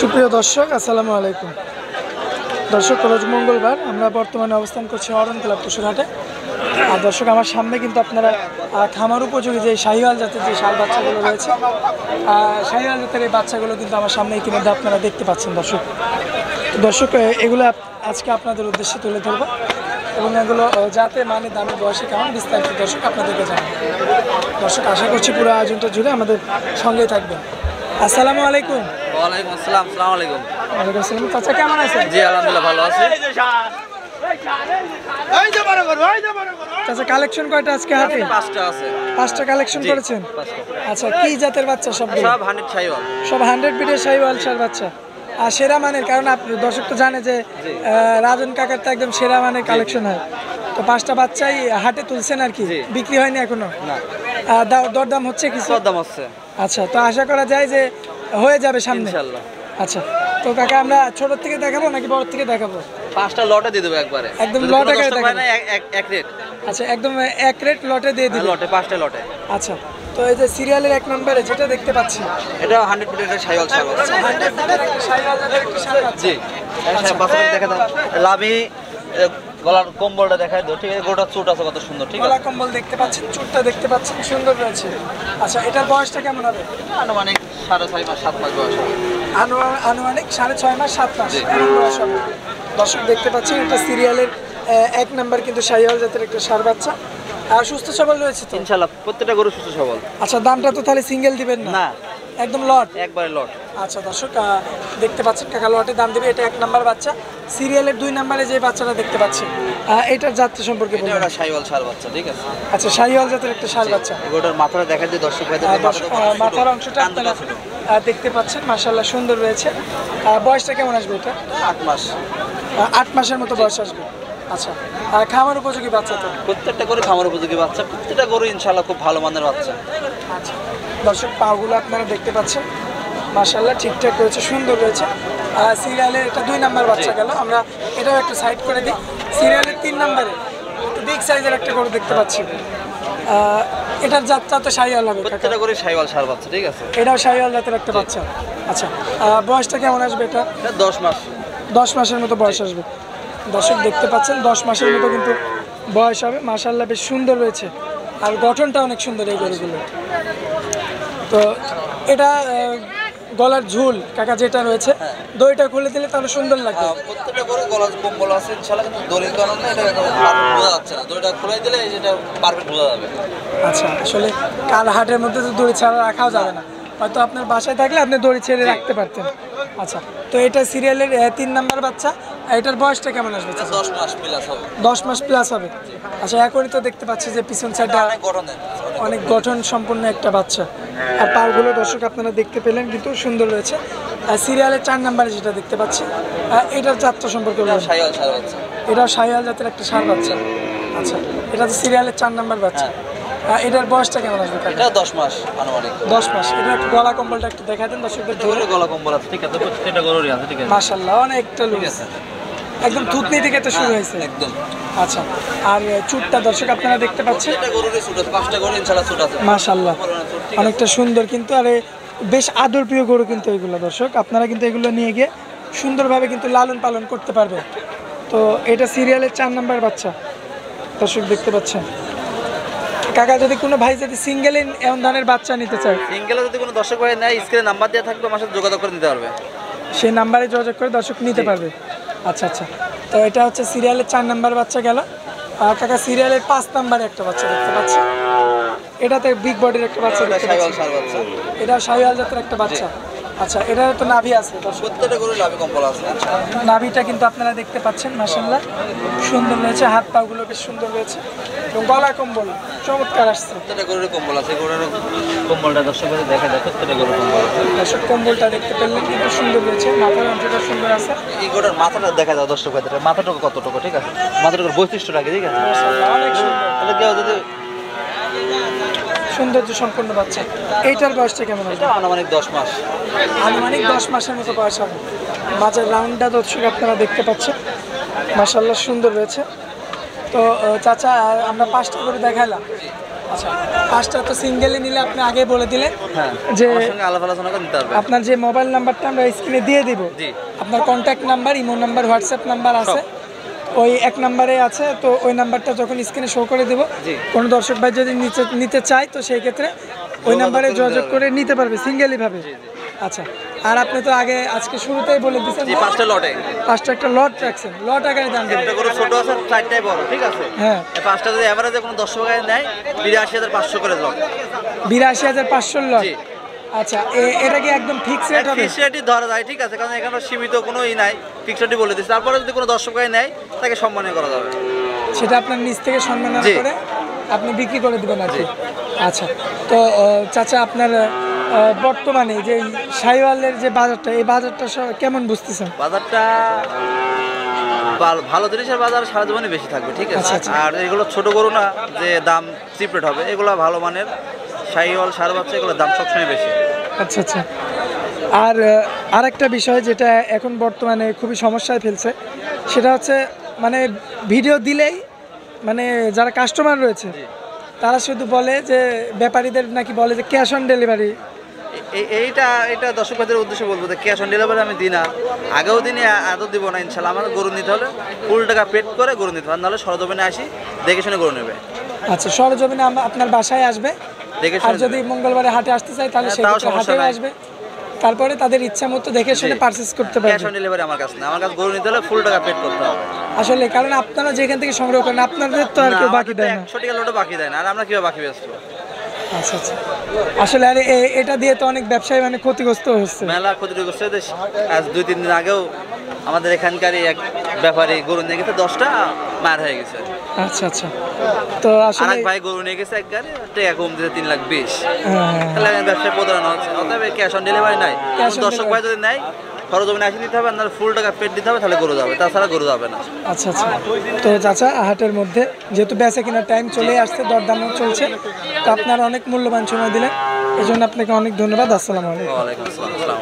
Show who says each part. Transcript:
Speaker 1: সুপ্রিয় দর্শক, আসসালামু আলাইকুম। দর্শক, রোজ মঙ্গলবার আমরা বর্তমানে অবস্থান করছি অরণ ক্লাব পশুরহাটে। আর দর্শক, আমার সামনে কিন্তু আপনারা খামার উপযোগী যে শাহিওয়াল জাতের যে ষাঁড় বাচ্চাগুলো রয়েছে, শাহিওয়াল জাতের এই বাচ্চাগুলো কিন্তু আমার সামনে ইতিমধ্যে আপনারা দেখতে পাচ্ছেন। দর্শক এগুলো আজকে আপনাদের উদ্দেশ্যে তুলে ধরবো এবং এগুলো যাতে মানে দামি বয়সে কেমন বিস্তারিত দর্শক আপনাদেরকে জানাবো। দর্শক, আশা করছি পুরো আয়োজনটা জুড়ে আমাদের সঙ্গেই থাকবেন। আসসালামু আলাইকুম।
Speaker 2: ওয়ালাইকুম আসসালাম। আসসালামু আলাইকুম।
Speaker 1: ওয়ালাইকুম আসসালাম। চাচা কেমন আছেন?
Speaker 2: জি আলহামদুলিল্লাহ ভালো আছি।
Speaker 1: চাচা কালেকশন কয়টা আজকে হাতে?
Speaker 2: পাঁচটা আছে।
Speaker 1: পাঁচটা কালেকশন করেছেন? আচ্ছা, কি জাতের বাচ্চা সবগুলো?
Speaker 2: সব 100 শাহিওয়াল।
Speaker 1: সব 100 বিটের শাহিওয়াল ষাঁড় বাচ্চা। আর সেরা মানের, কারণ দর্শক তো জানে যে রাজন কাকার তো একদম সেরা মানের কালেকশন হয়। তো পাঁচটা বাচ্চাই হাটে তুলছেন আর কি, বিক্রি হয়নি এখনো?
Speaker 2: না।
Speaker 1: দরদাম হচ্ছে কিছু?
Speaker 2: দরদাম হচ্ছে।
Speaker 1: আচ্ছা, তো আশা করা যায় যে হয়ে যাবে সামনে
Speaker 2: ইনশাআল্লাহ।
Speaker 1: আচ্ছা, তো কাকা আমরা ছোট থেকে দেখাবো নাকি বড় থেকে দেখাবো?
Speaker 2: পাঁচটা লটে দিয়ে দেবো একবারে,
Speaker 1: একদম লটে করে দেখাবো?
Speaker 2: এক রেট।
Speaker 1: আচ্ছা, একদম এক রেট লটে দিয়ে দিই।
Speaker 2: লটে পাঁচটা লটে।
Speaker 1: আচ্ছা, তো এই যে সিরিয়ালের এক নম্বরে যেটা দেখতে পাচ্ছি,
Speaker 2: এটা 100 পিটের শাহিওয়াল ছাগল। জি, বাচ্চা দেখা দাও। লাভি গলার কম্বলটা দেখায় দাও। ঠিক আছে, গোটা চুট আছে কত সুন্দর। ঠিক আছে,
Speaker 1: গলা কম্বল দেখতে পাচ্ছেন, চুটটা দেখতে পাচ্ছেন, সুন্দর রয়েছে। আচ্ছা, এটার বয়সটা কেমন হবে?
Speaker 2: আনুমানিক 6.5 মাস 7 মাস বয়স হবে।
Speaker 1: আনুমানিক 6.5 মাস 7 মাস এমন বয়স হবে। দর্শক দেখতে পাচ্ছেন, এটা সিরিয়ালের এক নাম্বার কিন্তু শাহিওয়াল জাতের একটা ষাঁড় বাচ্চা। আর সুস্থ সবল রয়েছে তো
Speaker 2: ইনশাআল্লাহ, প্রত্যেকটা গরু সুস্থ সবল।
Speaker 1: আচ্ছা, দামটা তো তাহলে সিঙ্গেল দিবেন না?
Speaker 2: না,
Speaker 1: একদম লট,
Speaker 2: একবারে লট।
Speaker 1: আচ্ছা দর্শক, দেখতে পাচ্ছেন কাকা লটে দাম দেবে। এটা এক নাম্বার বাচ্চা। সিরিয়ালের 2 নাম্বারে যে বাচ্চাটা দেখতে পাচ্ছি, এটার জাত সম্পর্কে বলুন।
Speaker 2: এটা শাহিওয়াল ষাঁড় বাচ্চা। ঠিক আছে,
Speaker 1: আচ্ছা, শাহিওয়াল জাতের একটা ষাঁড় বাচ্চা।
Speaker 2: গোটার মাথাটা দেখা যায় দর্শক ভাইদের।
Speaker 1: মাথার অংশটা আপনারা দেখতে পাচ্ছেন, মাশাআল্লাহ সুন্দর রয়েছে। বয়সটা কেমন আসবে এটা?
Speaker 2: 8 মাস।
Speaker 1: 8 মাসের মতো বয়স আসবে। আচ্ছা, খামার উপযোগী বাচ্চা তো?
Speaker 2: প্রত্যেকটা গরু খামার উপযোগী বাচ্চা, প্রত্যেকটা গরু ইনশাআল্লাহ খুব ভালো মানের বাচ্চা।
Speaker 1: আচ্ছা দর্শক, পাগুলো আপনারা দেখতে পাচ্ছেন, মাশাআল্লাহ ঠিকঠাক রয়েছে, সুন্দর রয়েছে। সিরিয়ালের এটা 2 নাম্বার বাচ্চা গেল। আমরা এটাও একটু সাইড করে দিই। সিরিয়ালের 3 নাম্বারে একটু বিগ সাইজের একটা গরু দেখতে পাচ্ছি। এটার জাতটা তো শাহিওয়াল হবে?
Speaker 2: প্রত্যেকটা গরু শাহিওয়াল ষাঁড় বাচ্চা। ঠিক আছে,
Speaker 1: এটাও শাহিওয়াল জাতের একটা বাচ্চা। আচ্ছা, বয়সটা কেমন আসবে এটা?
Speaker 2: 10 মাস।
Speaker 1: 10 মাসের মতো বয়স আসবে। দর্শক দেখতে পাচ্ছেন, 10 মাসের মতো কিন্তু বয়স হবে। মাশাআল্লাহ বেশ সুন্দর রয়েছে, আর গঠনটা অনেক সুন্দর এই গরুগুলো। তো এটা গলার ঝুল কাকা যেটা রয়েছে, দইটা খুলে দিলে তাহলে সুন্দর লাগবে।
Speaker 2: প্রত্যেকটা গরু গলার কম্বল আছে ইনশাআল্লাহ, কিন্তু দড়ির কারণে এটা বোঝা যাচ্ছে না। দড়িটা খুলে দিলে যেটা পারফেক্ট বোঝা যাবে।
Speaker 1: আচ্ছা, আসলে কাল হাটের মধ্যে তো দড়ি ছাড়া রাখাও যাবে না, হয়তো আপনার বাসায় থাকলে আপনি দড়ি ছেড়ে রাখতে পারতেন। আচ্ছা, তো এটা সিরিয়ালের 3 নাম্বার বাচ্চা। এটার বয়সটা কেমন আসবে?
Speaker 2: 10 মাস প্লাস হবে।
Speaker 1: 10 মাস প্লাস হবে। আচ্ছা, এখনই তো দেখতে পাচ্ছি যে পিছন সাইডটা অনেক গঠন সম্পন্ন একটা বাচ্চা। আর পাগুলো দর্শক আপনারা দেখতে পেলেন, কিন্তু সুন্দর রয়েছে। সিরিয়ালের 4 নাম্বারে যেটা দেখতে পাচ্ছি, এটার জাতটা সম্পর্কে বলুন।
Speaker 2: শাহিওয়াল ষাঁড় বাচ্চা।
Speaker 1: এটা শাহিওয়াল জাতের একটা ষাঁড় বাচ্চা। আচ্ছা, এটা তো সিরিয়ালের 4 নাম্বার বাচ্চা। এটার বয়সটা কেমন আসবে?
Speaker 2: এটা 10 মাস আনুমানিক।
Speaker 1: 10 মাস। এটা একটু গলা কম্বলটা একটু দেখা দেন দর্শকদের ধরে।
Speaker 2: গলা কম্বল আছে। ঠিক আছে, প্রত্যেকটা গরুরই আছে। ঠিক আছে,
Speaker 1: মাশাআল্লাহ অনেকটা লুজ, একদম থুতনি থেকে তো শুরু হয়েছে
Speaker 2: একদম।
Speaker 1: আচ্ছা, আর চুটটা দর্শক আপনারা দেখতে পাচ্ছেন,
Speaker 2: প্রত্যেকটা গরুরই চুট আছে। 5টা গরু ইনশাআল্লাহ চুট আছে।
Speaker 1: মাশাআল্লাহ অনেকটা সুন্দর কিন্তু। আর বেশ আদর প্রিয় গরু কিন্তু এগুলো। দর্শক আপনারা কিন্তু এগুলো নিয়ে গিয়ে সুন্দরভাবে কিন্তু লালন পালন করতে পারবে। তো এটা সিরিয়ালের 4 নাম্বার বাচ্চা দর্শক দেখতে পাচ্ছেন। কাকা, যদি কোনো ভাই যদি সিঙ্গেল এমন ধরনের বাচ্চা নিতে চায়,
Speaker 2: সিঙ্গেলে যদি কোনো দর্শক ভাই নেয়, স্ক্রিনে নাম্বার দেওয়া থাকবে, আমার সাথে যোগাযোগ করে নিতে পারবে।
Speaker 1: সেই নাম্বারে যোগাযোগ করে দর্শক নিতে পারবে। আচ্ছা আচ্ছা, তো এটা হচ্ছে সিরিয়ালের 4 নাম্বার বাচ্চা গেল। কাকা, সিরিয়ালের 5 নাম্বারে একটা বাচ্চা দেখতে পাচ্ছি। এটাতে বিগ বডির একটা বাচ্চা দেখতে পাচ্ছি। এটা শাহিওয়াল জাতের একটা বাচ্চা। আচ্ছা, এটার তো নাভি আছে।
Speaker 2: প্রত্যেকটা গরুর নাভি কম্বল আছে।
Speaker 1: নাভিটা কিন্তু আপনারা দেখতে পাচ্ছেন, মাশাআল্লাহ সুন্দর রয়েছে। হাত পাগুলো বেশ সুন্দর রয়েছে এবং গলা কম্বল চমৎকার আসছে।
Speaker 2: প্রত্যেকটা গরুর কম্বল আছে। গরুর কম্বলটা দর্শক ভাই দেখা যায়, প্রত্যেকটা গরুর কম্বল আছে।
Speaker 1: দর্শক কম্বলটা দেখতে পেলেন, কিন্তু সুন্দর রয়েছে। মাথার অংশটা সুন্দর আছে।
Speaker 2: এই গরুর মাথাটা দেখা যায় দর্শক ভাইদের, মাথাটুকু কতটুকু। ঠিক আছে, মাথাটুকুর বৈশিষ্ট্যটা কি? ঠিক আছে,
Speaker 1: অনেক সুন্দর।
Speaker 2: তাহলে কেউ যদি
Speaker 1: সৌন্দর্য সম্পন্ন বাচ্চা। এইটার বয়সটা কেমন হবে?
Speaker 2: আনুমানিক 10 মাস।
Speaker 1: আনুমানিক 10 মাসের মতো বয়স হবে। মাঝের রাউন্ডটা দর্শক আপনারা দেখতে পাচ্ছেন, মাশাআল্লাহ সুন্দর রয়েছে। তো চাচা, আমরা 5টা করে দেখালাম, আচ্ছা, 5টা তো সিঙ্গেলি নিলে আপনি আগে বলে দিলেন
Speaker 2: হ্যাঁ,
Speaker 1: যে
Speaker 2: আমার সঙ্গে আলাপ আলোচনা করে নিতে পারবে।
Speaker 1: আপনার যে মোবাইল নাম্বারটা আমরা স্ক্রিনে দিয়ে দিব,
Speaker 2: জি।
Speaker 1: আপনার contact number, imo number, WhatsApp number আছে, ওই এক নাম্বারে আছে। তো ওই নাম্বারটা যখন স্ক্রিনে শো করে দেব,
Speaker 2: জি।
Speaker 1: কোনো দর্শক ভাই যদি নিতে চায় তো সেই ক্ষেত্রে ওই নাম্বারে যোগাযোগ করে নিতে পারবে সিঙ্গেলি ভাবে। আচ্ছা, আর আপনি তো আজকে শুরুতেই বলে দিচ্ছেন
Speaker 2: জি, 5টা লটে
Speaker 1: 5টা একটা লট রাখছেন, লট আকারে দাম দেবেন।
Speaker 2: একটা করে ছোট আছে, 4টাই বড়, ঠিক আছে?
Speaker 1: হ্যাঁ,
Speaker 2: এই 5টা যদি এভারেজে কোনো দর্শক নেয় 82,500 করে লট।
Speaker 1: 82,500 লট।
Speaker 2: জি।
Speaker 1: আচ্ছা, এটা কি একদম ফিক্স রেট হবে?
Speaker 2: ফিক্স রেটই ধরা যায়, ঠিক আছে, কারণ এখানে সীমিত কোনো নাই, ফিক্স রেটই বলে দিচ্ছি। তারপরে যদি কোনো দর্শক নেয় তাকে সম্মানীয় করা যাবে,
Speaker 1: সেটা আপনার নিজ থেকে সম্মাননা
Speaker 2: জি।
Speaker 1: করে আপনি বিক্রি করে দিবেন আর কি। আচ্ছা, তো চাচা আপনার বর্তমানে যে শাহিওয়ালের যে বাজারটা, এই বাজারটা কেমন বুঝতেছেন?
Speaker 2: বাজারটা ভালো জিনিসের বাজার সারা জীবনই বেশি থাকবে, ঠিক আছে?
Speaker 1: আচ্ছা, আচ্ছা।
Speaker 2: আর এগুলো ছোট গরু না যে দাম চিপ রেট হবে, এগুলো ভালো মানের শাহিওয়াল সার বাচ্চা, এগুলোর দাম সবসময় বেশি।
Speaker 1: আচ্ছা আচ্ছা। আর আরেকটা বিষয় যেটা এখন বর্তমানে খুবই সমস্যায় ফেলছে, সেটা হচ্ছে মানে ভিডিও দিলেই মানে যারা কাস্টমার রয়েছে তারা শুধু বলে যে ব্যাপারীদের নাকি বলে যে ক্যাশ অন ডেলিভারি।
Speaker 2: এইটা দর্শক ভাইদের উদ্দেশ্যে বলবো যে ক্যাশ অন ডেলিভারি আমি দিই না, আগেও দিনে আদৌ দিব না ইনশাল্লাহ। আমার গরু নিতে হলে ফুল টাকা পেড করে গরু নিতে হবে, নাহলে সরজমিনে আসি দেখে শুনে গরু নেবে।
Speaker 1: আচ্ছা, সরজমিনে আপনার বাসায় আসবে,
Speaker 2: দেখে
Speaker 1: আর
Speaker 2: শুনে
Speaker 1: যদি মঙ্গলবারে হাটে আসতে চাই তাহলে
Speaker 2: হ্যাঁ,
Speaker 1: সেই
Speaker 2: তাও
Speaker 1: ক্ষেত্রে
Speaker 2: সমস্যা
Speaker 1: হাটেও
Speaker 2: নাই।
Speaker 1: আসবে, তারপরে তাদের ইচ্ছা মতো দেখে শুনে
Speaker 2: জি।
Speaker 1: পারচেস করতে
Speaker 2: ক্যাশ
Speaker 1: পারবে।
Speaker 2: অন ডেলিভারি আমার কাছে না, আমার কাছে গরু নিতে হলে ফুল টাকা পেড করতে হবে।
Speaker 1: আসলে কারণ আপনারা যেখান থেকে সংগ্রহ করেন আপনাদের তো আর কেউ বাকি দেয় না।
Speaker 2: 100 টাকা লোডও বাকি দেয় না, আর আমরা কিভাবে বাকি বেচবো?
Speaker 1: আচ্ছা আচ্ছা। আসলে আর এটা দিয়ে তো অনেক ব্যবসায়ী মানে ক্ষতিগ্রস্ত হচ্ছে।
Speaker 2: মেলা ক্ষতিগ্রস্ত হচ্ছে। আজ 2-3 দিন আগেও আমাদের এখানকারই এক ব্যাপারী গরু নিয়ে গেছে, 10টা মার হয়ে গেছে।
Speaker 1: আচ্ছা আচ্ছা। তো
Speaker 2: আর
Speaker 1: আসলে
Speaker 2: এক ভাই গরু নিয়ে গেছে এক গাড়ি, টাকা কম দিতে 3,20,000।
Speaker 1: হ্যাঁ,
Speaker 2: তাহলে ব্যবসায় প্রতারণা হচ্ছে। অতএব ক্যাশ অন ডেলিভারি নাই,
Speaker 1: Cash on
Speaker 2: দর্শক ভাই যদি নেয় সরজমিনে আসি দিতে হবে, আপনার ফুল টাকা পেড দিতে হবে, তাহলে গরু যাবে, তাছাড়া গরু যাবে না।
Speaker 1: আচ্ছা আচ্ছা। তো চাচা, হাটের মধ্যে যেহেতু বেচা কেনার টাইম চলে আসছে, দরদামও চলছে, তো আপনারা অনেক মূল্যবান সময় দিলেন, এই জন্য আপনাকে অনেক ধন্যবাদ। আসসালামু আলাইকুম।
Speaker 2: ওয়ালাইকুম আসসালাম।